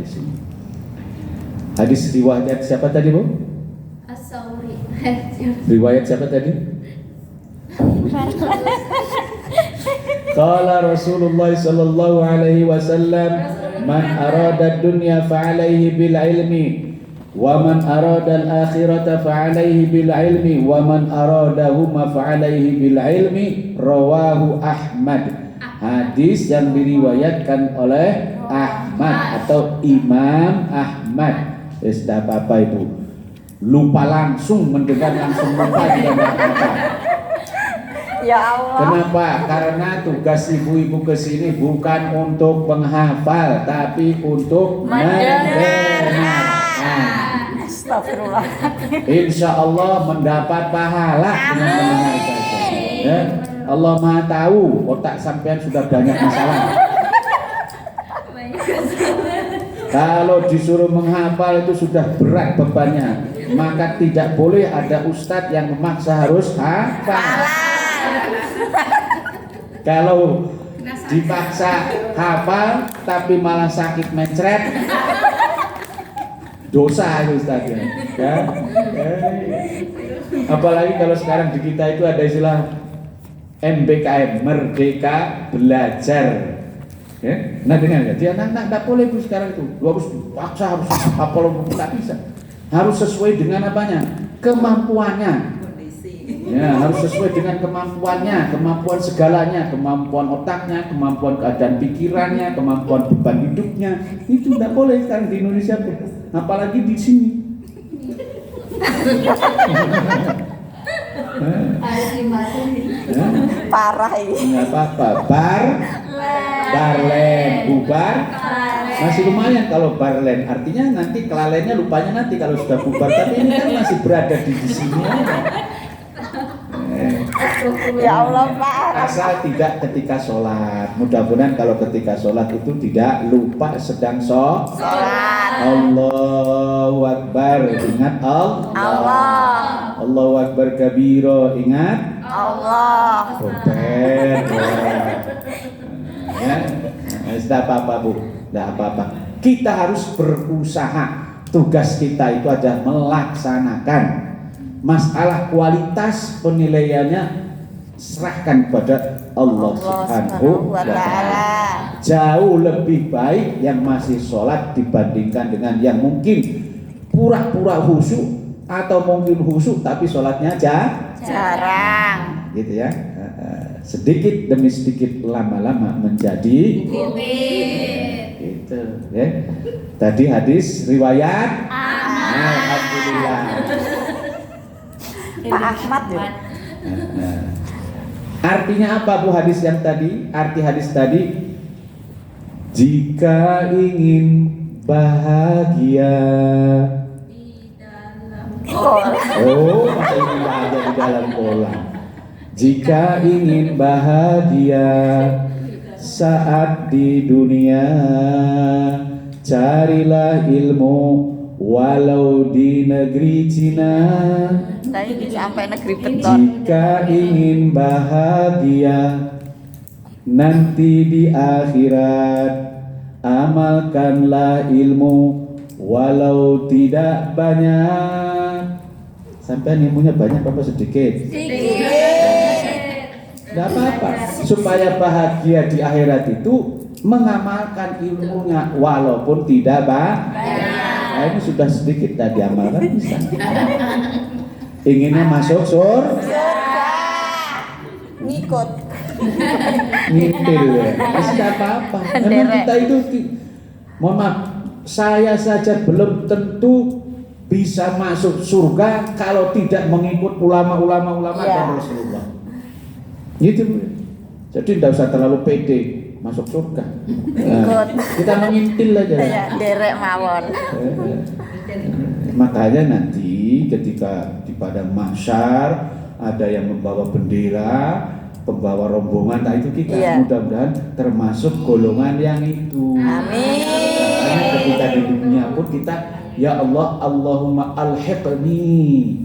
di sini. Hadis riwayat siapa tadi, Bu? As-Sauri. Riwayat siapa tadi? Qala Rasulullah sallallahu alaihi wasallam, man arada dunya fa alaihi bil ilmi wa man arada al akhirata fa alaihi bil ilmi wa man aradahuma fa alaihi bil ilmi, rawahu Ahmad. Hadis yang diriwayatkan oleh Ahmad atau Imam Ahmad. Tidak apa-apa Ibu, lupa langsung mendengar, langsung lupa tidak apa-apa. Ya Allah. Kenapa? Karena tugas ibu-ibu ke sini bukan untuk menghafal, tapi untuk mendengarkan. Astagfirullah. Insya Allah mendapat pahala dengan mendengar saja. Ya? Allah Maha tahu otak sampean sudah banyak masalah. Kalau disuruh menghafal itu sudah berat bebannya, maka tidak boleh ada ustadz yang memaksa harus hafal. Kalau dipaksa hafal tapi malah sakit mencret, dosa itu ustadznya. Ya? Apalagi kalau sekarang di kita itu ada istilah MBKM, Merdeka Belajar. Ya? Nah dengar ya, dia anak-anak tidak boleh itu sekarang itu. Lu harus dipaksa, harus hafal, tidak bisa. Harus sesuai dengan apanya? Kemampuannya. Ya, harus sesuai dengan kemampuannya, kemampuan segalanya, kemampuan otaknya, kemampuan keadaan pikirannya, kemampuan beban hidupnya. Itu tidak boleh sekarang di Indonesia, apalagi di sini. Parah ini. Nggak apa-apa, barlen, bubar, masih lumayan kalau barlen. Artinya nanti kelalennya lupanya nanti kalau sudah bubar. Tapi ini kan masih berada di sini. Ya Allah Pak. Asal tidak ketika sholat. Mudah-mudahan kalau ketika sholat itu tidak lupa sedang sholat. Allahu Akbar, ingat Allah. Allahu Akbar kabiro, ingat Allah. Robert. Ya, tidak apa-apa Bu, tidak apa-apa. Kita harus berusaha. Tugas kita itu adalah melaksanakan. Masalah kualitas penilaiannya serahkan kepada Allah Subhanahu wa Ta'ala. Jauh lebih baik yang masih sholat dibandingkan dengan yang mungkin pura-pura khusyuk atau mungkin khusyuk tapi sholatnya jarang. Gitu ya. Sedikit demi sedikit lama-lama menjadi gitu ya. Tadi hadis riwayat Alhamdulillah. Pak Ahmad ya. Artinya apa Bu hadis yang tadi? Arti hadis tadi, jika ingin bahagia. Oh, masih ingin bahagia di dalam kolam. Jika ingin bahagia saat di dunia, carilah ilmu walau di negeri Cina. Saya ini sampai negeri beton. Jika ingin bahagia nanti di akhirat, amalkanlah ilmu walau tidak banyak. Sampai ilmunya banyak apa sedikit? Tidak apa-apa. Supaya bahagia di akhirat itu mengamalkan ilmunya walaupun tidak banyak. Nah, ini sudah sedikit tadi amalkan bisa. Inginnya masuk surga, ngikut, ngintil ya, tidak apa-apa. Memang kita itu, mohon maaf, saya saja belum tentu bisa masuk surga kalau tidak mengikut ulama-ulama dan Rasulullah. Gitu, jadi tidak usah terlalu pede masuk surga. Nah, kita mengintil aja. Derek mawon. Makanya nanti ketika di padang mahsyar ada yang membawa bendera, pembawa rombongan, nah itu kita mudah-mudahan termasuk golongan yang itu. Amin. Karena ketika di dunia pun kita, ya Allah, Allahumma alhiqni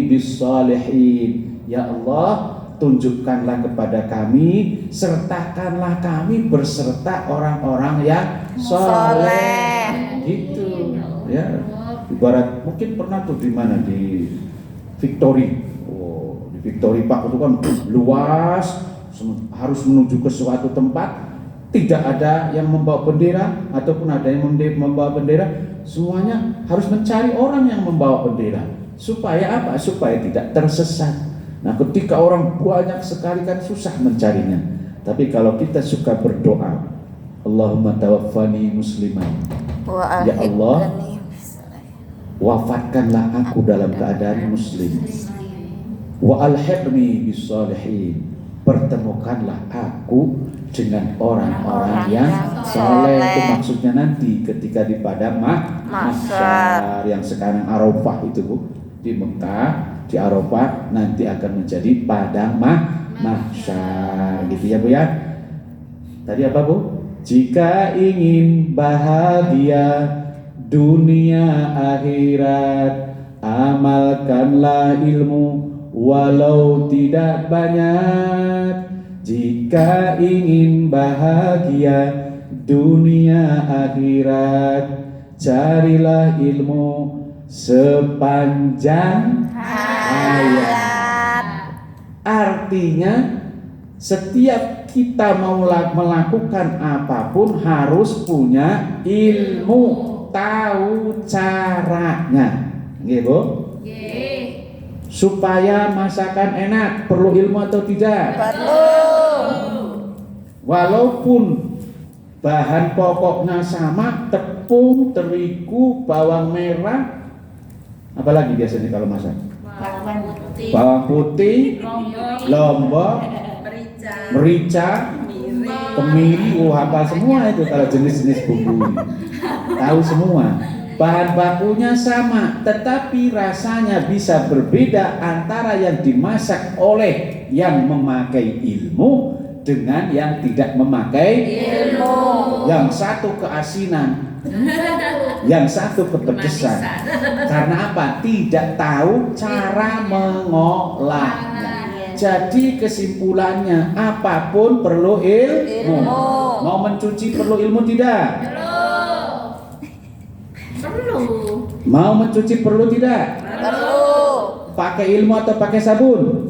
bis salihin. Ya Allah, tunjukkanlah kepada kami, sertakanlah kami berserta orang-orang yang soleh. Gitu, ya. Ibarat mungkin pernah tuh di mana, di Victory. Oh, di Victory Park itu kan luas, harus menuju ke suatu tempat. Tidak ada yang membawa bendera ataupun ada yang membawa bendera, semuanya harus mencari orang yang membawa bendera. Supaya apa? Supaya tidak tersesat. Nah, ketika orang banyak sekali kan susah mencarinya. Tapi kalau kita suka berdoa, Allahumma tawaffani musliman. Ya Allah, wafatkanlah aku dalam keadaan muslim. Wa alhiqni bis salihin. Pertemukanlah aku dengan orang-orang yang soleh. Itu maksudnya nanti ketika di padang mahsyar yang sekarang Arafah itu, Bu, di Mekah, di Arafah nanti akan menjadi padang mahsyar, gitu ya, Bu ya. Tadi apa, Bu? Jika ingin bahagia dunia akhirat, amalkanlah ilmu walau tidak banyak. Jika ingin bahagia dunia akhirat, carilah ilmu sepanjang hayat. Artinya setiap kita mau melakukan apapun harus punya ilmu, tahu caranya. Nggih, Bu? Nggih. Supaya masakan enak perlu ilmu atau tidak? Perlu. Walaupun bahan pokoknya sama, tepung, terigu, bawang merah, apalagi biasanya kalau masak? Bawang putih, lombok, merica, kemiri, hafal semua itu kalau jenis-jenis bumbu. Tahu semua. Bahan bakunya sama, tetapi rasanya bisa berbeda antara yang dimasak oleh yang memakai ilmu dengan yang tidak memakai ilmu. Yang satu keasinan, yang satu kepedesan. Karena apa? Tidak tahu cara mengolahnya. Jadi kesimpulannya, apapun perlu ilmu. Mau mencuci perlu ilmu tidak? Perlu. Mau mencuci perlu tidak? Perlu. Pakai ilmu atau pakai sabun?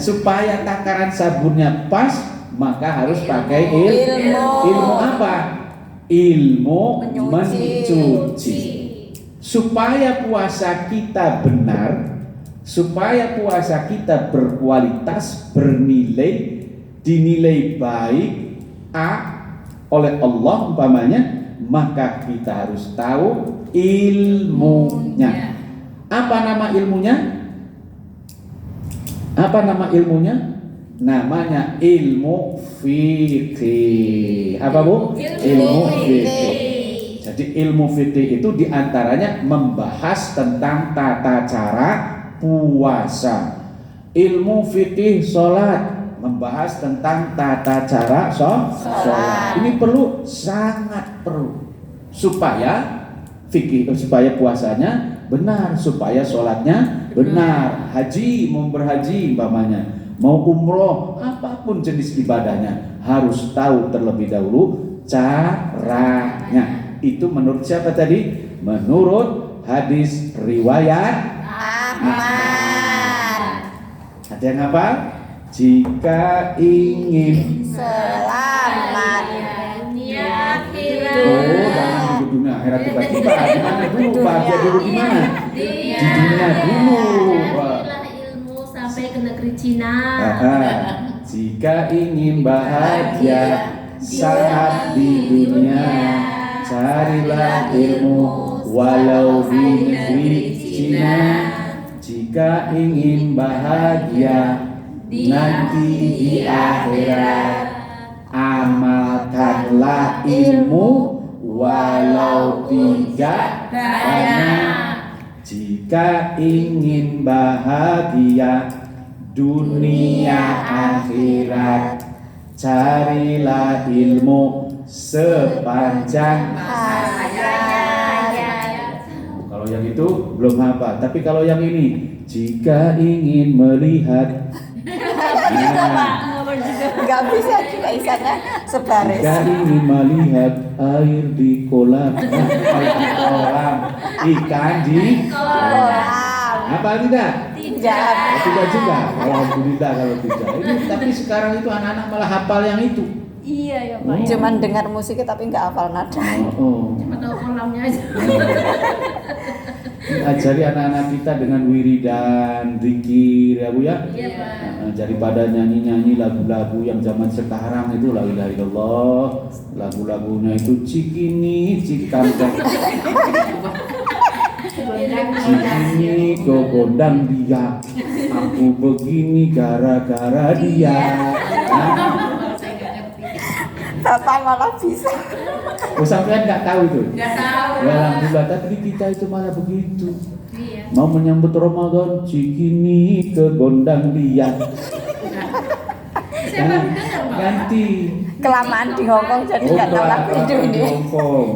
Supaya takaran sabunnya pas, maka harus pakai ilmu. Ilmu apa? Ilmu mencuci. Supaya puasa kita benar, supaya puasa kita berkualitas, bernilai, dinilai baik oleh Allah umpamanya, maka kita harus tahu ilmunya. Apa nama ilmunya? Apa nama ilmunya? Namanya ilmu fikih. Apa, Bu? Ilmu fikih. Jadi ilmu fikih itu diantaranya membahas tentang tata cara puasa. Ilmu fikih sholat membahas tentang tata cara sholat. Ini perlu, sangat perlu, supaya fikih, supaya puasanya benar, supaya sholatnya benar. Haji, mau berhaji umpamanya, mau umroh, apapun jenis ibadahnya harus tahu terlebih dahulu caranya. Itu menurut siapa tadi? Menurut hadis riwayat Ahmad. Ada yang apa? Jika ingin Selamat. Dunia akhirat. oh, jangan duduk dunia akhirat tiba-tiba. Di mana dulu? Bahagia dulu di mana? Di dunia dulu. Carilah ilmu sampai ke negeri Cina. Jika ingin bahagia saat di dunia, carilah ilmu walau di negeri Cina. Jika ingin bahagia nanti di akhirat, amalkanlah ilmu walau tidak banyak. Jika ingin bahagia dunia akhirat, carilah ilmu sepanjang hayat. Kalau yang itu belum hafal. Tapi kalau yang ini, jika ingin melihat, nah, Nggak bisa juga isanya sebaris. jika ingin melihat air di kolam, air di kolam, ikan di Kolam. apa tidak? Tidak. Tidak juga. Alhamdulillah kalau tidak. Ini tapi sekarang itu anak-anak malah hafal yang itu. Iya ya Pak. Oh. Cuman dengar musik tapi nggak hafal nada. Oh. Cuma tahu kolamnya aja. Ajari anak-anak kita dengan wiridan, zikir ya Bu ya. Iya Pak. Daripada nyanyi-nyanyi lagu-lagu yang zaman sekarang itu la ilaha illallah, lagu-lagunya itu cikini cikampek. Cikini kau gondang dia, aku begini gara-gara dia. Bapak malah bisa. Oh sampean nggak tahu itu? Nggak tahu. Ya, alhamdulillah, tapi kita itu malah begitu. Iya. Mau menyambut Ramadan, cikini ke gondang dia. Saya baru dengar Pak. Ganti. Kelamaan di Hongkong jadi nggak tahu lagu itu di ini. Hongkong.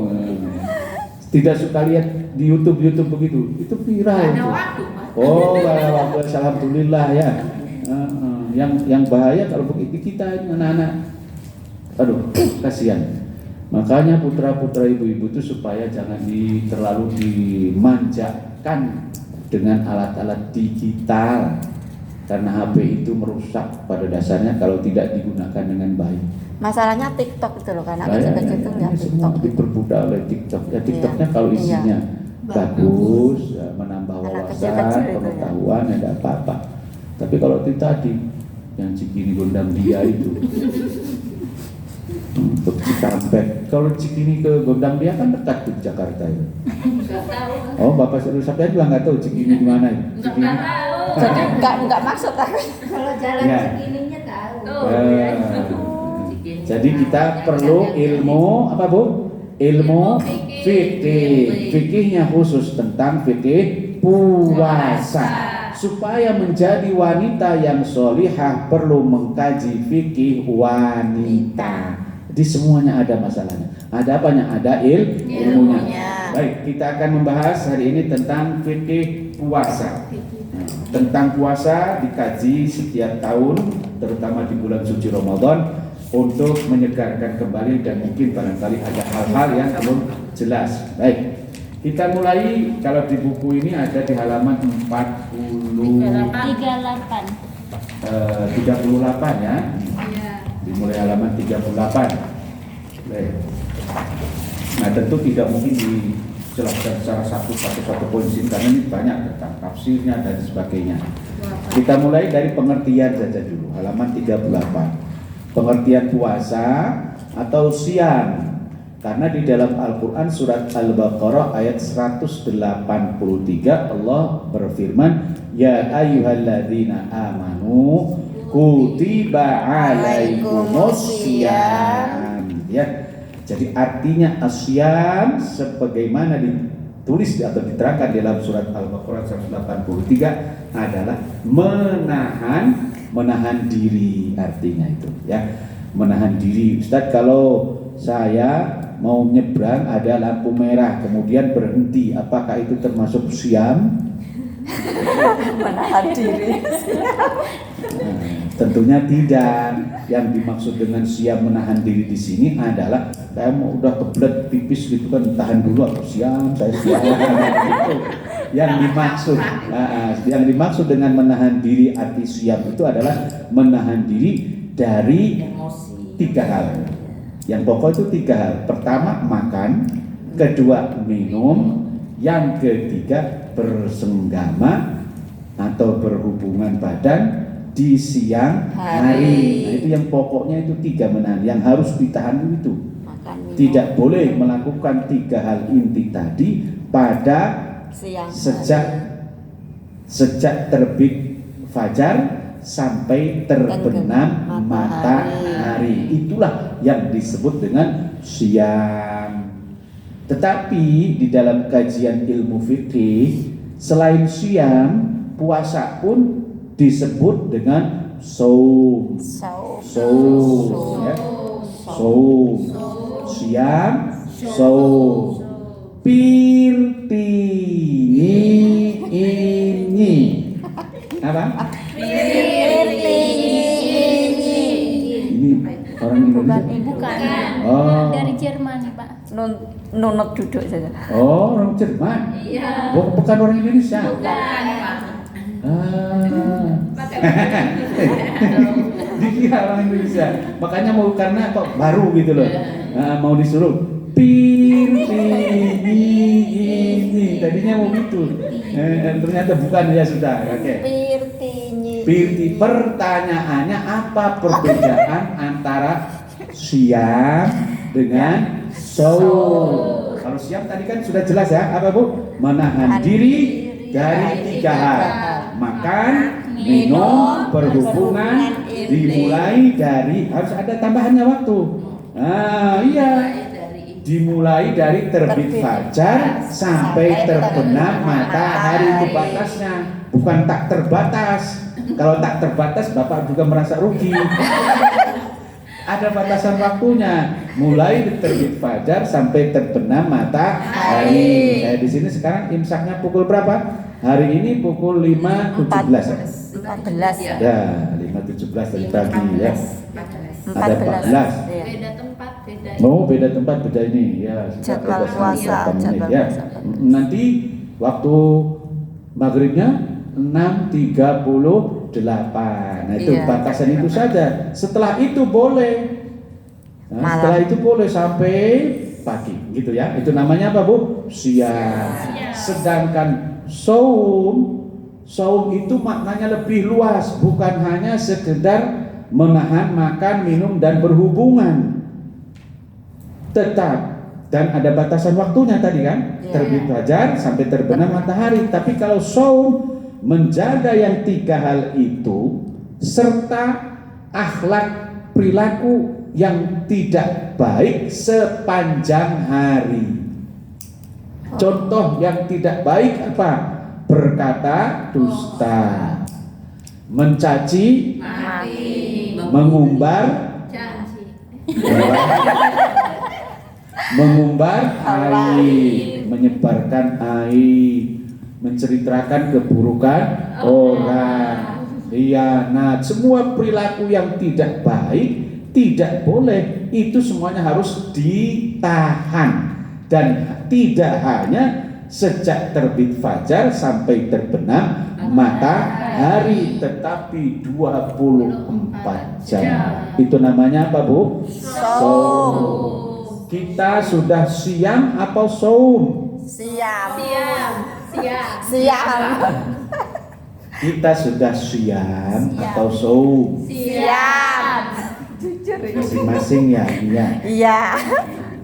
Tidak suka lihat di YouTube begitu. Itu viral Ada itu. waktu Pak. Oh, waktu alhamdulillah ya. Yang bahaya kalau begitu kita ini anak-anak. Aduh, kasihan. Makanya putra-putra ibu-ibu itu supaya jangan terlalu dimanjakan dengan alat-alat digital. Karena HP itu merusak pada dasarnya kalau tidak digunakan dengan baik. Masalahnya TikTok itu loh, karena Nah, kecil-kecil itu nggak ini semua TikTok. diperbudak oleh TikTok. Ya TikToknya Iya. kalau isinya bagus, ya, menambah Anak wawasan, kecil-kecil itu ya. pengetahuan, ada apa-apa. Tapi kalau itu tadi yang Cikini gondang dia itu, untuk Cikampek. Kalau Cikini ke gondang dia kan dekat di Jakarta ya. Nggak tahu. Oh, Bapak Seru Sabda juga nggak tahu Cikini di mana ya? Cikini. Nggak tahu. Jadi nggak maksud aku. Kalau jalan Ya. segininya tahu. Oh, Eh, iya. Jadi kita perlu ilmu apa Bu? Ilmu fikih. Fikihnya khusus tentang fikih puasa. Supaya menjadi wanita yang solihah perlu mengkaji fikih wanita. Di semuanya ada masalahnya. Ada apanya? Ada ilmunya. Baik, kita akan membahas hari ini tentang fikih puasa. Tentang puasa dikaji setiap tahun, terutama di bulan suci Ramadan, untuk menyegarkan kembali dan mungkin barangkali ada hal-hal yang belum jelas. Baik, kita mulai. Kalau di buku ini ada di halaman 38 ya. Iya. Dimulai halaman 38. Baik. Nah tentu tidak mungkin dijelaskan secara satu poin sini karena ini banyak tentang tafsirnya dan sebagainya. Kita mulai dari pengertian saja dulu, halaman 38. Pengertian puasa atau siam. Karena di dalam Al-Quran surat Al-Baqarah ayat 183 Allah berfirman, Ya ayyuhalladzina amanu kutiba alaikumus syiyam. Ya. Jadi artinya asyam sebagaimana ditulis atau diterangkan dalam surat Al-Baqarah 183 adalah menahan diri, artinya itu ya. Menahan diri. Ustadz, kalau saya mau nyebrang ada lampu merah kemudian berhenti, apakah itu termasuk siam? Menahan diri. Tentunya tidak. Yang dimaksud dengan siam menahan diri di sini adalah saya mau udah kebelet pipis gitu kan, tahan dulu atau siam, saya siam. Gitu. Yang dimaksud dengan menahan diri, arti siam itu adalah menahan diri dari tiga hal. Yang pokok itu tiga hal. Pertama makan, kedua minum, yang ketiga bersenggama atau berhubungan badan di siang hari. Nah, itu yang pokoknya itu tiga menahan. Yang harus ditahan itu. Tidak boleh melakukan tiga hal inti tadi pada Siang sejak terbit fajar sampai terbenam matahari. Itulah yang disebut dengan siam. Tetapi di dalam kajian ilmu fikih, selain siam, puasa pun disebut dengan saum. Ya. Saum. Siam, saum. Pirtina. Orang Indonesia? Bukan. Oh. Dari Jerman nih Pak. Nunut duduk saja. Oh, orang Jerman. Iya. Bukan orang Indonesia. Bukan, Pak. Dikira orang Indonesia. Makanya mau karena kok baru gitu loh. Mau disuruh ini tadinya mau gitu. Ternyata bukan ya sudah. Oke. Pirti, pertanyaannya apa perbedaan antara siam dengan saum? Kalau siam tadi kan sudah jelas ya, apa Bu? Menahan diri dari 3 hal. Makan, minum, berhubungan, dimulai dari, harus ada tambahannya waktu. Iya. Dimulai dari terbit fajar sampai terbenam matahari, itu batasnya, bukan tak terbatas. Kalau tak terbatas Bapak juga merasa rugi. Ada batasan waktunya, mulai terbit fajar sampai terbenam matahari. Saya di sini sekarang imsaknya pukul berapa? Hari ini pukul 5.17. 14 ya. Ya, 5.17 tadi pagi ya. 14. Ada 14. Iya. Beda tempat, beda. Oh, beda tempat, beda ini ya. Jadwal puasa, jadwal ya. puasa. Nanti waktu maghribnya 6.38. Nah, itu Iya. batasan itu saja. Setelah itu boleh. Nah, Malam. setelah itu boleh sampai pagi, gitu ya. Itu namanya apa, Bu? Siang. Sedangkan saum itu maknanya lebih luas, bukan hanya sekedar menahan makan, minum dan berhubungan. Tetap dan ada batasan waktunya tadi kan, terbit fajar sampai terbenam matahari. Tapi kalau saum menjaga yang 3 hal itu serta akhlak perilaku yang tidak baik sepanjang hari. Contoh yang tidak baik apa? Berkata dusta, mencaci, mengumbar, mengumbar aib, menyebarkan aib, menceritakan keburukan orang, khianat, semua perilaku yang tidak baik, tidak boleh, itu semuanya harus ditahan. Dan tidak hanya sejak terbit fajar sampai terbenam matahari, tetapi 24 jam. Itu namanya apa, Bu? Saum. Kita sudah siam atau saum? Siam. Kita sudah siam atau saum? Siam. Masing-masing ya, iya. Iya.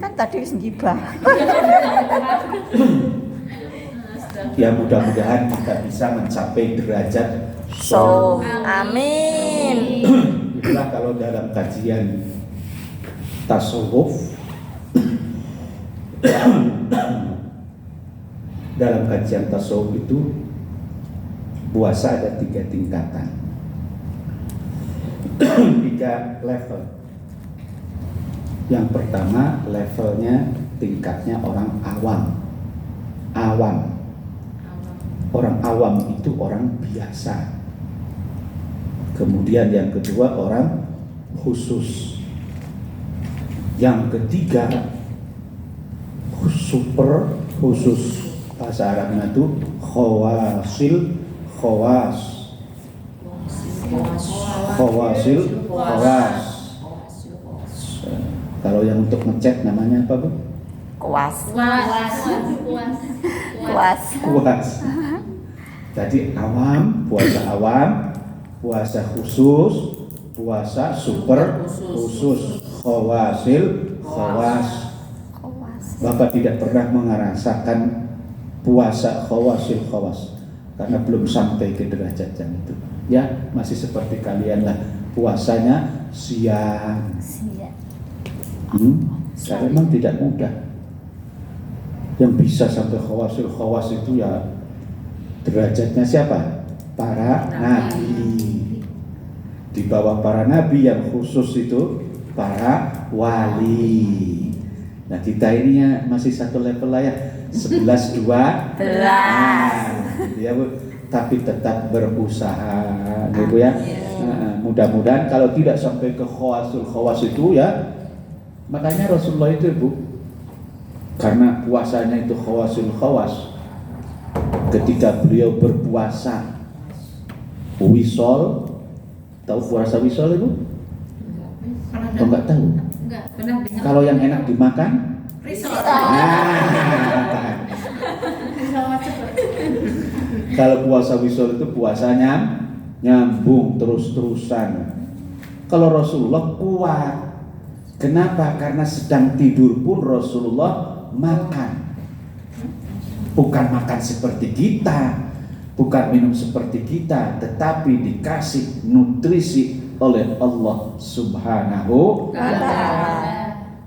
Kan tadi wis ngibah. Ya mudah-mudahan kita bisa mencapai derajat So, amin. Itulah kalau dalam kajian tasawuf, dalam kajian tasawuf itu puasa ada 3 tingkatan, 3 level. Yang pertama levelnya, tingkatnya orang awam. Orang awam itu orang biasa. Kemudian yang kedua orang khusus. Yang ketiga super khusus. Bahasa Arabnya itu khawasil. Kalau yang untuk ngecek namanya apa, Bu? Kuas. Jadi awam, puasa khusus, puasa super khusus, khawas. Bapak tidak pernah merasakan puasa khawas karena belum sampai ke derajat yang itu. Ya, masih seperti kalian lah, puasanya siang. Karena memang tidak mudah. Yang bisa sampai khawas itu ya derajatnya siapa? Para nabi. Di bawah para nabi yang khusus itu para wali. Nah, kita ini ya masih satu level lah ya, 11-12. Ya, Bu. Tapi tetap berusaha gitu ya. Nah, mudah-mudahan kalau tidak sampai ke khawasul khawas itu ya. Makanya Rasulullah itu Bu, karena puasanya itu khawasul khawas, ketika beliau berpuasa wisol, tahu puasa wisol Ibu? Atau enggak tahu? Enggak pernah dengar. Kalau yang enak dimakan? Risol. Nah, kalau puasa wisol itu puasanya nyambung terus-terusan. Kalau Rasulullah kuat. Kenapa? Karena sedang tidur pun Rasulullah makan. Bukan makan seperti kita, bukan minum seperti kita, tetapi dikasih nutrisi oleh Allah Subhanahu wa Ta'ala.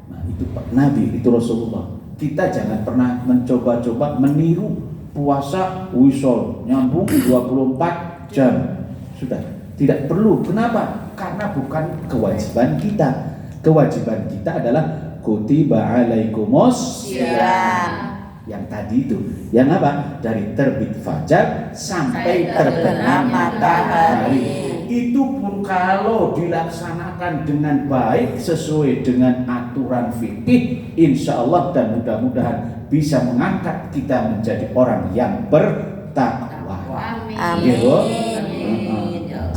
Nah, itu Pak Nabi, itu Rasulullah. Kita jangan pernah mencoba-coba meniru puasa wisol nyambung 24 jam. Sudah, tidak perlu. Kenapa? Karena bukan kewajiban kita. Kewajiban kita adalah kutiba alaikumus Siam. yang tadi itu. Yang apa? Dari terbit fajar sampai terbenam matahari. Itu pun kalau dilaksanakan dengan baik sesuai dengan aturan fikih, insya Allah dan mudah-mudahan bisa mengangkat kita menjadi orang yang bertakwa. Amin. Gitu.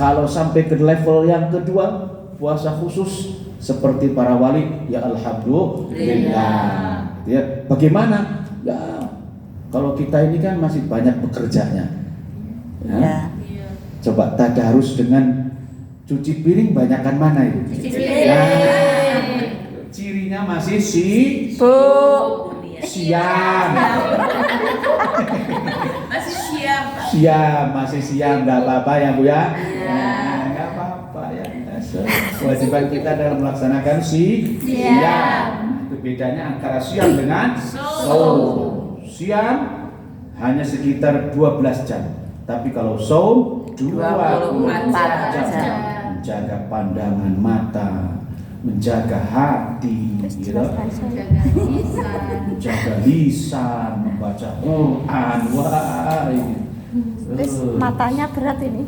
Kalau sampai ke level yang kedua, puasa khusus seperti para wali, ya alhamdulillah. Ya, bagaimana? Ya, kalau kita ini kan masih banyak bekerjanya. Ya. Iya. Coba tadarus dengan cuci piring banyakan mana itu? Cuci Ya, piring. cirinya masih Bu. siam. Masih siap. Siam, masih siam, nggak apa-apa ya Bu ya? Nah, nggak apa-apa ya. Kewajiban kita dalam melaksanakan siam. Itu bedanya antara siam dengan saum. Siam hanya sekitar 12 jam, tapi kalau saum 24 jam. Menjaga pandangan mata, menjaga hati, gitu. Menjaga lisan, membaca Quran. Wah, ini. Matanya berat ini.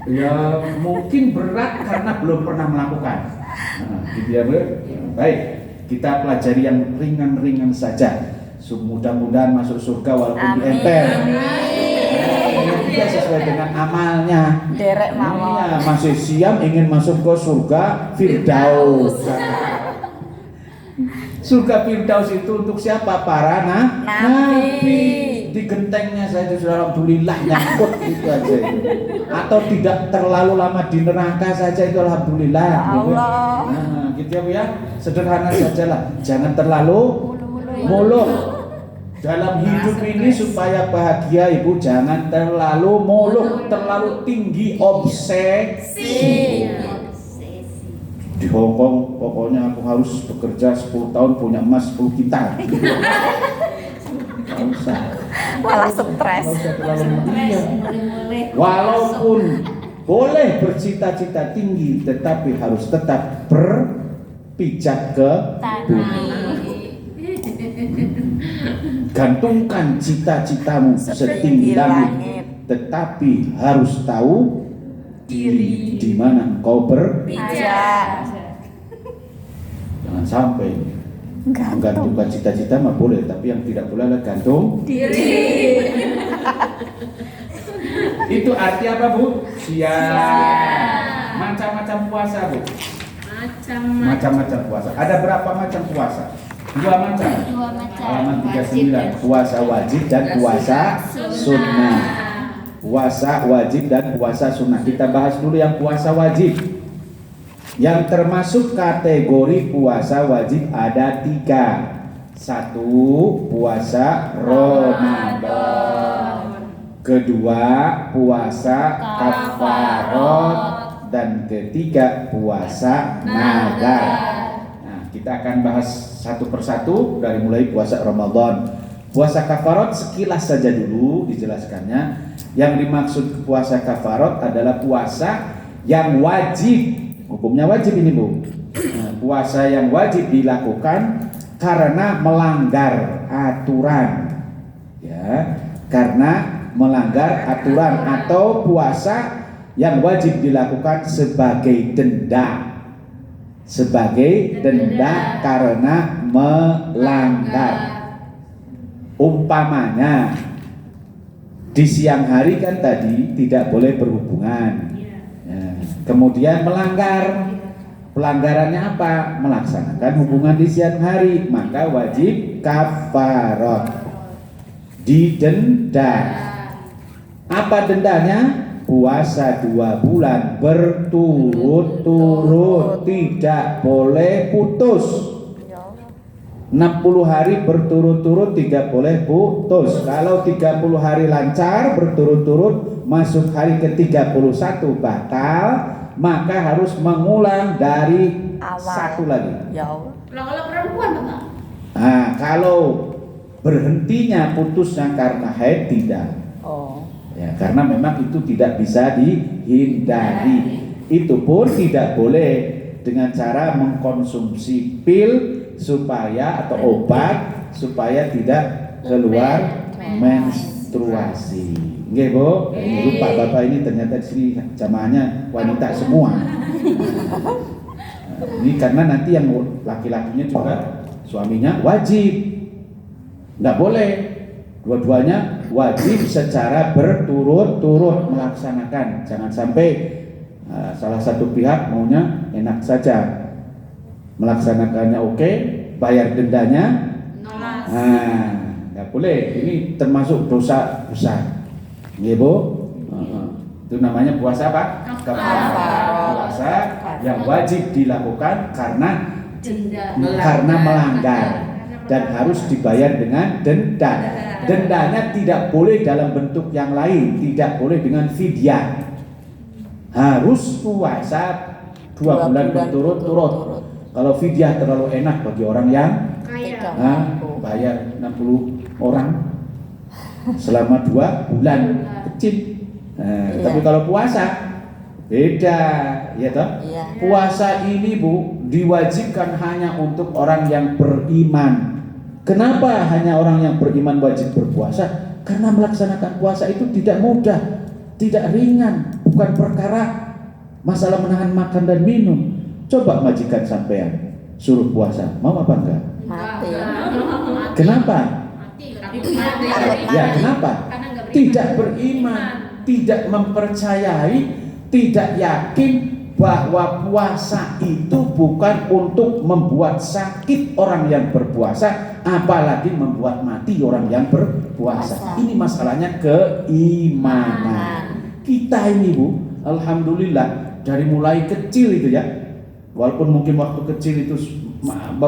Ya mungkin berat karena belum pernah melakukan. Nah, gitu ya Bu. Baik, kita pelajari yang ringan-ringan saja. Mudah-mudahan masuk surga walaupun diemper. Tidak sesuai dengan amalnya. Derek mawon. Iya, masih siam ingin masuk ke surga Firdaus. Surga Firdaus itu untuk siapa? Para nabi. Di gentengnya saya itu sudah alhamdulillah nyangkut itu aja itu. Atau tidak terlalu lama di neraka saja itu alhamdulillah. Ya Allah. Nah, gitu ya Bu ya. Sederhana saja lah. Jangan terlalu muluk. Dalam hidup ini supaya bahagia Ibu jangan terlalu muluk, terlalu tinggi obsesi. Di Hongkong pokoknya aku harus bekerja 10 tahun punya emas 10 kintal. Nggak usah. Malah stres. Nggak usah terlalu iya. Walaupun boleh bercita-cita tinggi, tetapi harus tetap berpijak ke bumi. Gantungkan cita-citamu setinggi langit, tetapi harus tahu diri di mana engkau berpijak. Jangan sampai menggantungkan cita-cita mah boleh, tapi yang tidak boleh adalah gantung Diri. Itu arti apa Bu? Siap. Macam-macam puasa Bu. Macam-macam puasa. Ada berapa macam puasa? Dua macam. Halaman 39. Puasa wajib dan puasa sunnah. Puasa wajib dan puasa sunnah. Kita bahas dulu yang puasa wajib. Yang termasuk kategori puasa wajib ada 3. 1. Puasa Ramadan. 2. Puasa kafarat. Dan 3. puasa nazar. Nah, kita akan bahas satu persatu dari mulai puasa Ramadan. Puasa kafarat sekilas saja dulu dijelaskannya. Yang dimaksud puasa kafarat adalah puasa yang wajib. Hukumnya wajib ini Bu. Nah, puasa yang wajib dilakukan karena melanggar aturan. Ya, karena melanggar aturan atau puasa yang wajib dilakukan sebagai denda. Sebagai denda karena melanggar. Umpamanya di siang hari kan tadi tidak boleh berhubungan. Ya, kemudian melanggar. Pelanggarannya apa? Melaksanakan hubungan di siang hari, maka wajib kafarat. Didenda. Apa dendanya? Puasa 2 bulan berturut-turut, tidak boleh putus. 60 hari berturut-turut tidak boleh putus. Kalau 30 hari lancar berturut-turut, masuk hari ke-31 batal, maka harus mengulang dari Awal. satu lagi. Ya Allah. Kalau perempuan Pak. Nah, kalau berhentinya putusnya karena haid tidak. Oh. Ya, karena memang itu tidak bisa dihindari. Itu pun tidak boleh dengan cara mengkonsumsi pil supaya atau obat supaya tidak keluar menstruasi. Nggih, Bu. Lupa Bapak ini ternyata di sini jamaahnya wanita semua. Nah, ini karena nanti yang laki-lakinya juga suaminya wajib. Nggak boleh. Dua-duanya wajib secara berturut-turut melaksanakan. Jangan sampai salah satu pihak maunya enak saja, melaksanakannya oke, bayar dendanya. Nah, nggak boleh. Ini termasuk dosa besar. Iya, Bu. Itu namanya puasa apa? Kafarat. Puasa yang wajib dilakukan karena melanggar dan harus dibayar dengan denda. Dendanya tidak boleh dalam bentuk yang lain, tidak boleh dengan fidyah. Harus puasa 2 bulan berturut-turut. Kalau fidyah terlalu enak bagi orang yang bayar 60 orang selama 2 bulan, kecil. Tapi kalau puasa beda, ya toh? Iya. Puasa ini, Bu, diwajibkan hanya untuk orang yang beriman. Kenapa hanya orang yang beriman wajib berpuasa? Karena melaksanakan puasa itu tidak mudah, tidak ringan, bukan perkara masalah menahan makan dan minum. Coba majikan sampean suruh puasa, mau apa enggak? Mati. Kenapa? Mati. Ya, kenapa? Tidak beriman, tidak mempercayai, tidak yakin bahwa puasa itu bukan untuk membuat sakit orang yang berpuasa, apalagi membuat mati orang yang berpuasa. Ini masalahnya keimanan. Kita ini, Bu, alhamdulillah dari mulai kecil itu ya, walaupun mungkin waktu kecil itu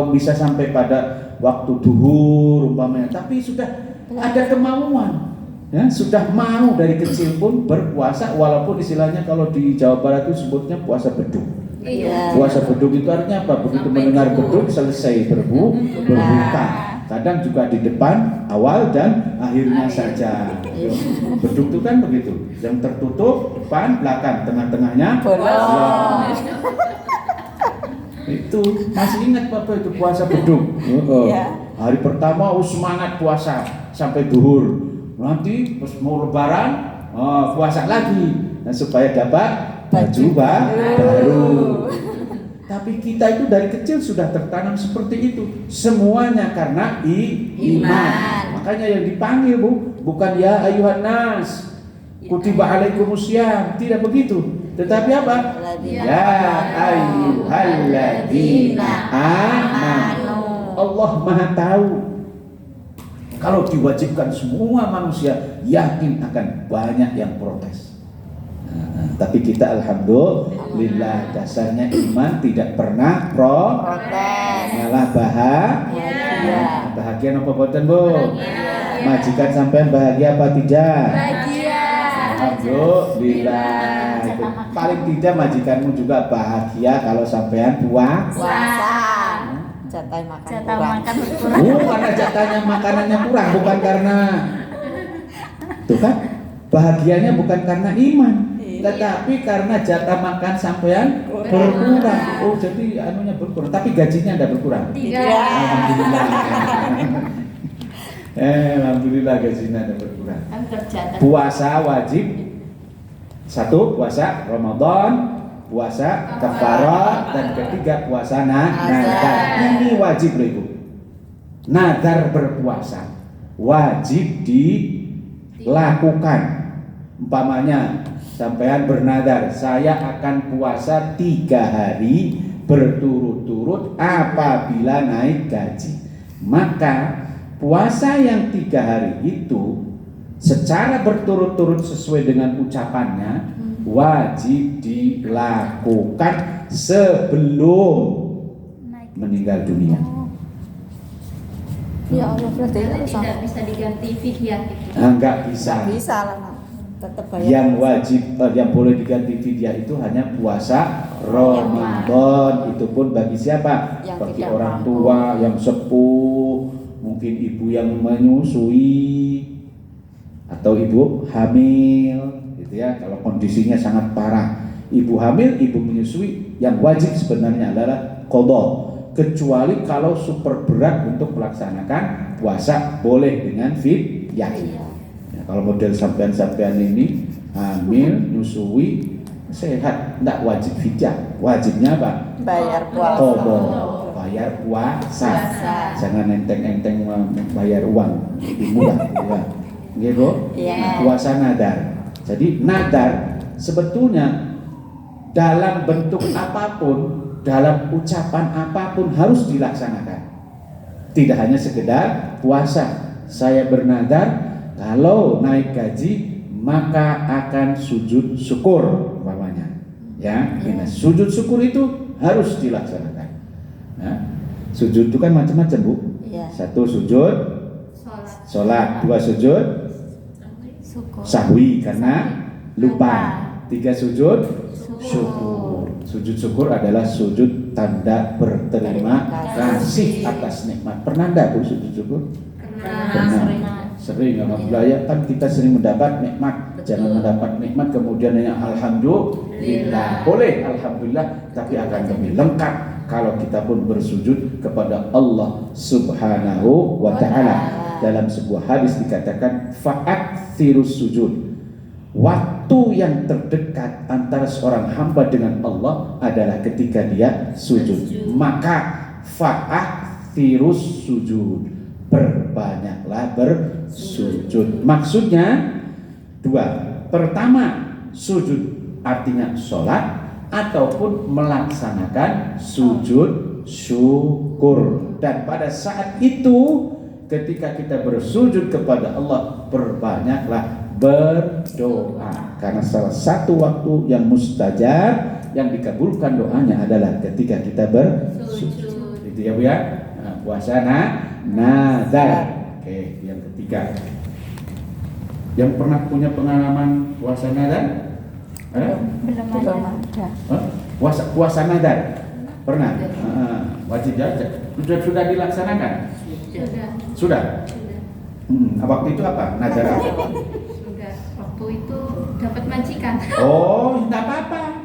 bisa sampai pada waktu duhur umpamanya, tapi sudah ada kemauan. Ya, sudah mau dari kecil pun berpuasa, walaupun istilahnya kalau di Jawa Barat itu sebutnya puasa beduk. Iya. Puasa beduk itu artinya apa? Begitu mendengar beduk selesai berbuka. Kadang juga di depan, awal dan akhirnya saja. Beduk itu kan begitu, yang tertutup depan, belakang, tengah-tengahnya bolong. Itu masih ingat Bapak itu puasa beduk. Hari pertama semangat puasa sampai duhur. Nanti pas mau lebaran puasa lagi, nah, supaya dapat baju baru. Tapi kita itu dari kecil sudah tertanam seperti itu, semuanya karena iman. Makanya yang dipanggil, Bu, bukan ya ayuhan nas kutiba alaikumusiyam, tidak begitu, tetapi apa? Ya ayyuhalladzina amanu. Allah Maha tahu. Kalau diwajibkan semua manusia, yakin akan banyak yang protes. Tapi kita alhamdulillah dasarnya iman, tidak pernah protes, malah bahagia apa boten, Bu? Majikan sampean bahagia apa tidak? Bahagia. Alhamdulillah. Paling tidak majikanmu juga bahagia kalau sampean puasa. Jatah makan Jatah kurang. makan berkurang. Karena jatahnya makanannya kurang, bukan karena tuh kan, bahagianya bukan karena iman, tetapi karena jatah makan sampean berkurang. Oh, jadi anunya berkurang, tapi gajinya ada berkurang. Alhamdulillah. Alhamdulillah gajinya ada berkurang. Kan kerja kan. Puasa wajib Satu, puasa Ramadan, puasa kafarat, dan ketiga puasa nadar. Ini wajib loh Ibu. Nadar berpuasa wajib dilakukan. Umpamanya sampean bernadar, saya akan puasa 3 hari berturut-turut apabila naik gaji. Maka puasa yang 3 hari itu secara berturut-turut sesuai dengan ucapannya wajib dilakukan sebelum meninggal dunia. Ya Allah, berarti Karena harus tidak bisa diganti fidyah gitu. Enggak bisa. nggak bisa lah, Mak. Tetap bayar. Yang wajib yang boleh diganti fidyah itu hanya puasa Ramadan. Itu pun bagi siapa? Yang Bagi tidak orang mampu. tua yang sepuh, mungkin ibu yang menyusui atau ibu hamil, gitu ya. Kalau kondisinya sangat parah, ibu hamil, ibu menyusui, yang wajib sebenarnya adalah qadha. Kecuali kalau super berat untuk melaksanakan puasa boleh dengan fidyah. Iya. Ya, kalau model sampean-sampean ini hamil, nyusui, sehat, tidak wajib fidyah. Wajibnya apa? Bayar puasa. Qadha, bayar puasa. Puasa. Jangan enteng-enteng bayar uang, lebih murah, ya. Gitu? Iya. Puasa nadar. Jadi nadar sebetulnya dalam bentuk apapun, dalam ucapan apapun harus dilaksanakan. Tidak hanya sekedar puasa. Saya bernadar kalau naik gaji maka akan sujud syukur umpamanya. Ya, nah, sujud syukur itu harus dilaksanakan. Nah, sujud itu kan macam-macam Bu. Iya. Satu sujud sholat, 2 sujud Syukur. sahwi karena lupa, 3 sujud syukur. Sujud syukur adalah sujud tanda berterima kasih atas nikmat. Pernah enggak Bu sujud syukur? Pernah. Sering. Alhamdulillah ya, kan kita sering mendapat nikmat. Jangan mendapat nikmat kemudian hanya alhamdulillah. Boleh alhamdulillah, tapi akan lebih lengkap kalau kita pun bersujud kepada Allah Subhanahu wa taala. Dalam sebuah hadis dikatakan fa'atsirus sujud. Waktu yang terdekat antara seorang hamba dengan Allah adalah ketika dia sujud. Maka fa'atsirus sujud. Berbanyaklah bersujud. Maksudnya 2. Pertama, sujud artinya sholat ataupun melaksanakan sujud syukur. Dan pada saat itu ketika kita bersujud kepada Allah, berbanyaklah berdoa. Karena salah satu waktu yang mustajab, yang dikabulkan doanya adalah ketika kita bersujud. Itu ya Bu ya. Nah, puasa nadar. Oke, yang ketiga. Yang pernah punya pengalaman puasa nadar? Belum ada. Puasa nadar? Pernah? Wajib aja. Sudah dilaksanakan? Sudah. Waktu itu apa? Nadar apa? Sudah. Waktu itu dapat majikan. Oh, tak apa-apa.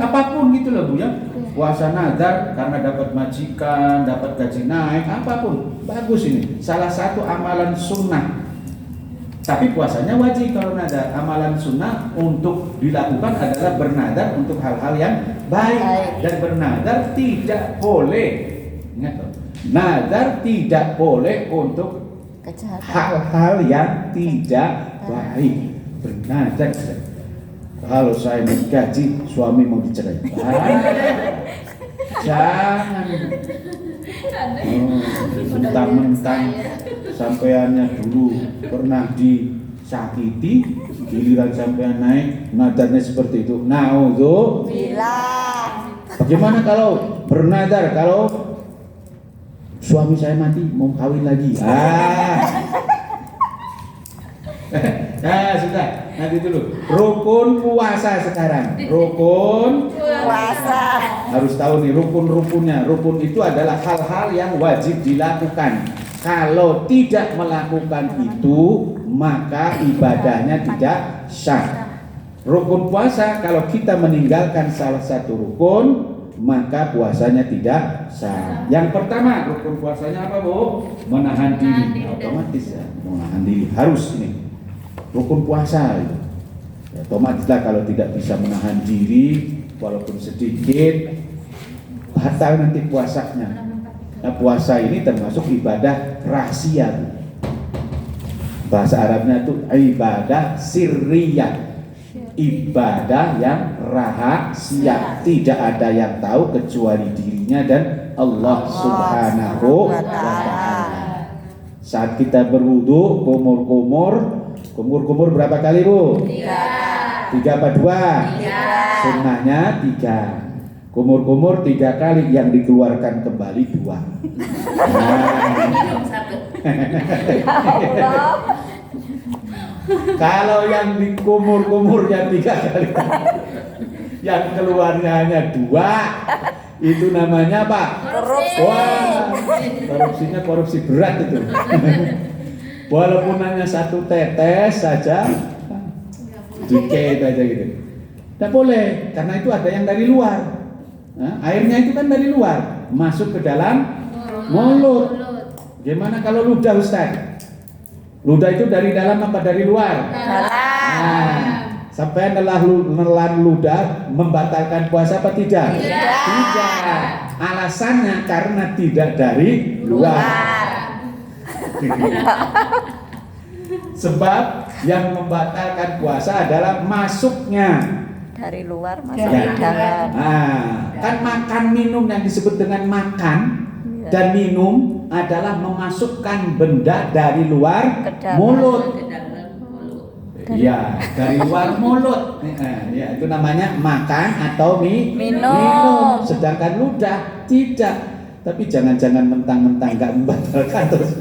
Apapun gitu loh Bu ya. Puasa nadar karena dapat majikan, dapat gaji naik, apapun. Bagus ini. Salah satu amalan sunnah. Tapi puasanya wajib kalau nadar. Amalan sunnah untuk dilakukan adalah bernadar untuk hal-hal yang baik. Dan bernadar tidak boleh. Ingat loh. Nadar tidak boleh untuk Kejahatan. hal-hal yang tidak baik. Bernadar. Kalau saya gaji, suami mau dicerai. Jangan. Mentang-mentang sampeannya dulu pernah disakiti, giliran sampean naik, nadarnya seperti itu. Bila. Bagaimana kalau bernadar, kalau suami saya mati mau kawin lagi? Sudah, nanti dulu. Rukun puasa sekarang. Rukun Puasa. harus tahu nih rukun-rukunnya. Rukun itu adalah hal-hal yang wajib dilakukan. Kalau tidak melakukan itu, maka ibadahnya tidak sah. Rukun puasa, kalau kita meninggalkan salah satu rukun, maka puasanya tidak sah. Yang pertama, rukun puasanya apa Bu? Menahan diri. Otomatis ya, menahan diri harus ini. Rukun puasa itu. Ya, otomatislah kalau tidak bisa menahan diri walaupun sedikit batal nanti puasanya. Nah, puasa ini termasuk ibadah rahasia. Bahasa Arabnya itu ibadah sirriyah. Ibadah yang rahasia, tidak ada yang tahu kecuali dirinya dan Allah Subhanahu wa Ta'ala. Saat kita berwudu, kumur berapa kali, Bu? 3 apa 2? 3. Sunnahnya 3. Kumur 3 kali, yang dikeluarkan kembali 2. Minum 1. Kalau yang dikumur-kumurnya 3 kali, yang keluarnya hanya 2, itu namanya apa? Korupsi. Wah, korupsinya korupsi berat itu. Walaupun hanya 1 tetes saja, dikit aja gitu. Tidak boleh, karena itu ada yang dari luar. Nah, airnya itu kan dari luar, masuk ke dalam mulut. Gimana kalau ludah, Ustaz? Ludah itu dari dalam apa dari luar? Nah, sampai nelan ludah membatalkan puasa apa tidak? Tidak. Alasannya karena tidak dari luar. Sebab yang membatalkan puasa adalah masuknya Dari luar masuk Ya. ke dalam. Nah, kan makan minum yang disebut dengan makan dan minum adalah memasukkan benda dari luar Ke dalam. mulut. Ke dalam mulut. Iya, dari luar mulut. Ya, itu namanya makan atau Minum. Sedangkan ludah tidak. Tapi jangan-jangan mentang-mentang nggak membatalkan terus.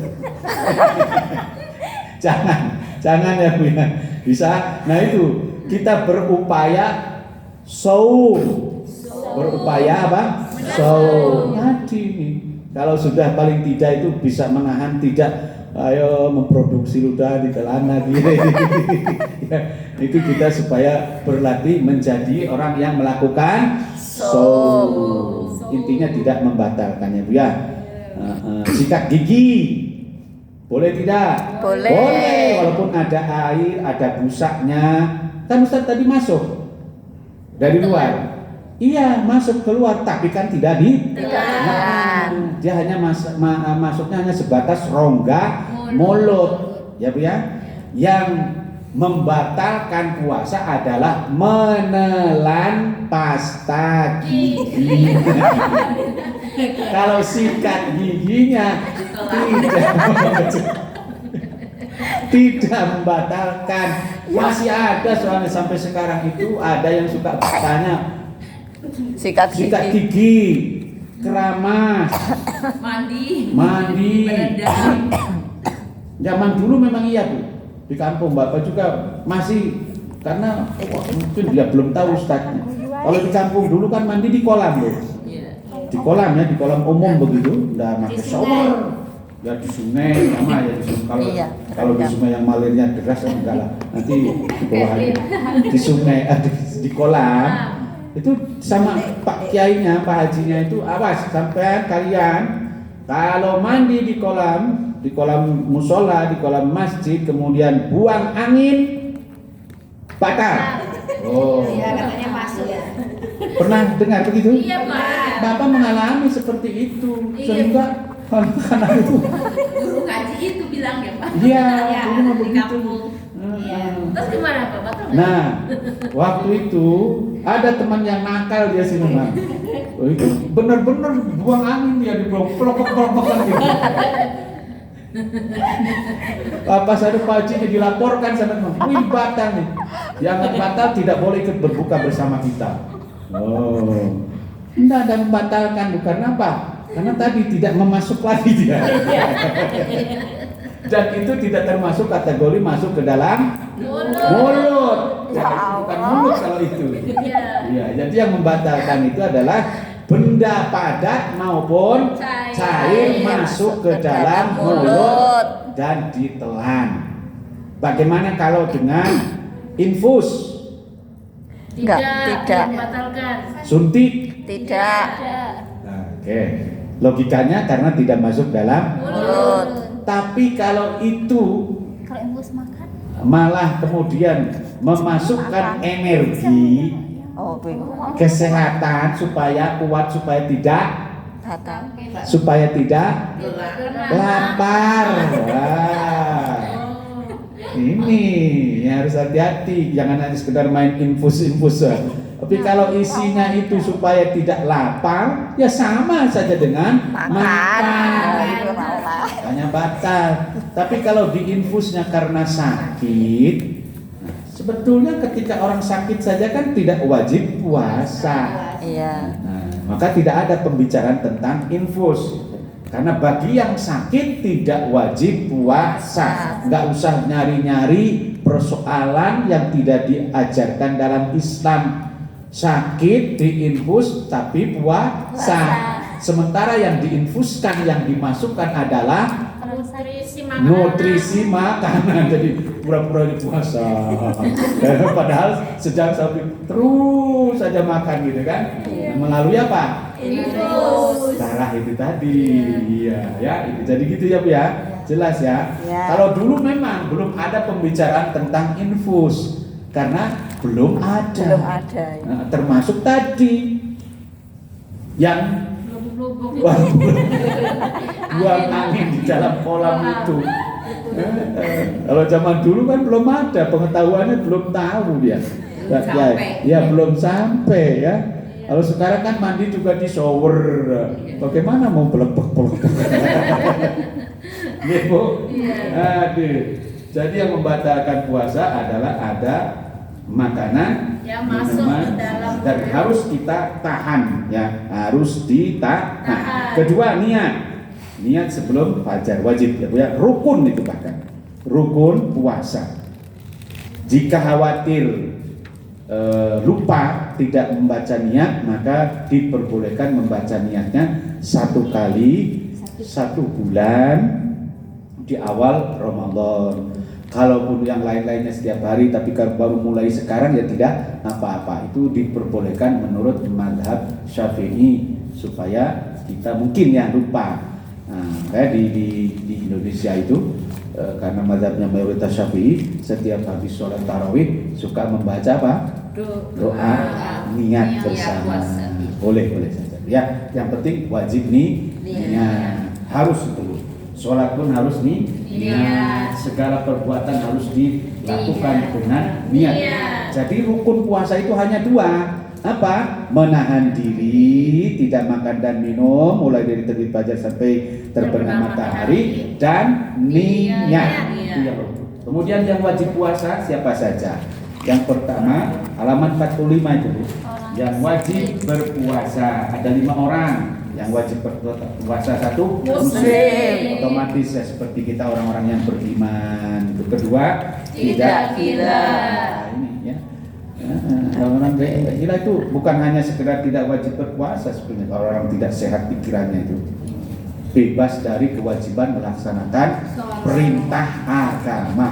jangan ya Bu ya. Bisa. Nah itu kita berupaya berupaya apa? Tadi nih. Kalau sudah paling tidak itu bisa menahan tidak memproduksi ludah di celana gitu. Ya, itu kita supaya berlatih menjadi orang yang melakukan intinya tidak membatalkannya Bu ya. Sikat gigi boleh tidak? Boleh. Walaupun ada air, ada busaknya. Kan Ustaz tadi masuk dari luar. Iya, masuk keluar, tapi kan tidak dia hanya masuknya hanya sebatas rongga mulut. Ya Bu ya. Yang membatalkan puasa adalah menelan pasta gigi. Kalau sikat giginya tidak membatalkan. Masih ada soalnya sampai sekarang itu ada yang suka bertanya Sikat sikat gigi. gigi, keramas, Mandi. Berenang. Zaman dulu memang iya Bu. Di kampung Bapak juga masih karena mungkin dia belum tahu Ustaznya. Kalau di kampung dulu kan mandi di kolam Bu. Di kolam ya, di kolam umum begitu, udah pakai shower. Ya di sungai sama ya di sungai. Kalau di sungai yang malirnya deras enggak lah. Nanti di bawah di sungai di kolam itu sama Pak Kiainya, Pak Hajinya itu awas sampean kalian kalau mandi di kolam musola, di kolam masjid, kemudian buang angin batal. Oh. Iya katanya masuk ya. Pernah dengar begitu? Iya Pak. Bapak mengalami seperti itu, Iya. sehingga anak-anak itu. Guru ngaji itu bilang ya Pak. Iya, Ya, dulu mah di begitu. kampung. Iya. Terus gimana Pak? Batal nggak? Nah, waktu itu ada teman yang nakal dia sih memang. Oh, itu benar-benar buang angin dia dibuang pelopok-pelopokan gitu. Pas ada Pak Haji dilaporkan sama teman, wih batal nih. Yang batal tidak boleh ikut berbuka bersama kita. Oh, tidak ada membatalkan, bukan apa? Karena tadi tidak memasuk lagi dia. Dan itu tidak termasuk kategori masuk ke dalam mulut. Jadi bukan mulut kalau itu. Ya, jadi yang membatalkan itu adalah benda padat maupun cair masuk ke dalam mulut dan ditelan. Bagaimana kalau dengan infus? Tidak. Membatalkan. Suntik? Tidak. Nah, oke. Logikanya karena tidak masuk dalam. Mulut. Tapi kalau itu Kalau infus makan? malah kemudian memasukkan energi Oh, bingung. kesehatan supaya kuat, supaya tidak Batal. lapar. Wah, ini ya harus hati-hati, jangan hanya sekedar main infus-infus. Tapi kalau isinya itu supaya tidak lapar, ya sama saja dengan Makan. makan. Itu malah. Hanya batal. Tapi kalau diinfusnya karena sakit, sebetulnya ketika orang sakit saja kan tidak wajib puasa. Iya. Nah, maka tidak ada pembicaraan tentang infus. Karena bagi yang sakit tidak wajib puasa. Nggak usah nyari-nyari persoalan yang tidak diajarkan dalam Islam. Sakit diinfus tapi puasa. Sementara yang diinfuskan, yang dimasukkan adalah nutrisi makanan. Jadi pura-pura puasa. Padahal sejak sampai terus saja makan gitu kan. Melalui apa? Infus. Darah itu tadi. Iya, ya. Itu jadi gitu ya, Bu ya. Jelas ya. Ya. Kalau dulu memang belum ada pembicaraan tentang infus karena belum ada. Belum ada. Ya. Nah, termasuk tadi yang Lubuk-lubuk. buang angin di dalam kolam itu. Kalau zaman dulu kan belum ada, pengetahuannya belum tahu dia. Ya, belum sampai ya. Kalau sekarang kan mandi juga di shower. Bagaimana mau belepek-belepek? Nih, Bu. Aduh. Jadi yang membatalkan puasa adalah ada makanan Yang masuk minuman, ke dalam dan perut. harus kita tahan ya, harus ditahan. Tahan. Kedua, niat sebelum fajar wajib ya, Bu ya. Rukun itu bahkan rukun puasa. Jika khawatir lupa tidak membaca niat, maka diperbolehkan membaca niatnya 1 kali 1 bulan di awal Ramadan. Kalaupun yang lain-lainnya setiap hari, tapi kalau baru mulai sekarang ya tidak apa-apa. Itu diperbolehkan menurut mazhab Syafi'i supaya kita mungkin ya lupa. Nah, kayak di Indonesia itu karena mazhabnya mayoritas Syafi'i, setiap habis sholat tarawih suka membaca apa? Doa niat bersama. Boleh saja. Ya, yang penting wajib niat. Harus itu. Sholat pun harus niat. Segala perbuatan harus dilakukan dengan niat. Jadi rukun puasa itu hanya 2. Apa? Menahan diri, tidak makan dan minum mulai dari terbit fajar sampai terbenam matahari, dan niat. Itu yang rukun. Kemudian yang wajib puasa siapa saja? Yang pertama halaman 45 itu, Bu. Yang wajib berpuasa ada 5 orang. Yang wajib berpuasa 1 Muslim. Otomatis ya, seperti kita orang-orang yang beriman. Itu kedua Tidak gila. Ini ya. Orang gila itu bukan hanya sekedar tidak wajib berpuasa sebenarnya. Kalau orang tidak sehat pikirannya itu bebas dari kewajiban melaksanakan perintah agama.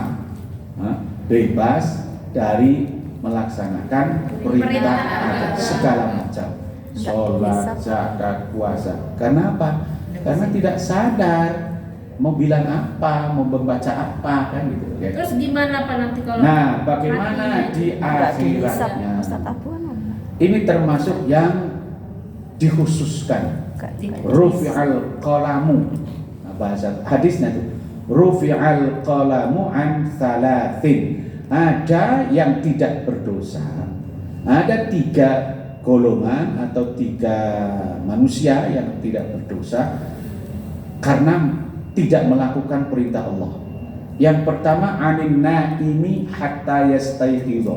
Bebas dari melaksanakan perintah agama segala macam. Sholat, zakat, puasa. Karena apa? Karena tidak sadar mau bilang apa, mau membaca apa, kan gitu. Ya. Terus gimana Pak nanti kalau Nah, bagaimana mati? di Enggak bisa akhiratnya? Ustaz Abuan. Ini termasuk yang dikhususkan. Rufi'al qalamu. Nah, bahasa hadisnya itu. Rufi'al qalamu an thalathin. Ada yang tidak berdosa. Ada 3 golongan atau 3 manusia yang tidak berdosa karena tidak melakukan perintah Allah. Yang pertama anin naimi hatta yastayqidha.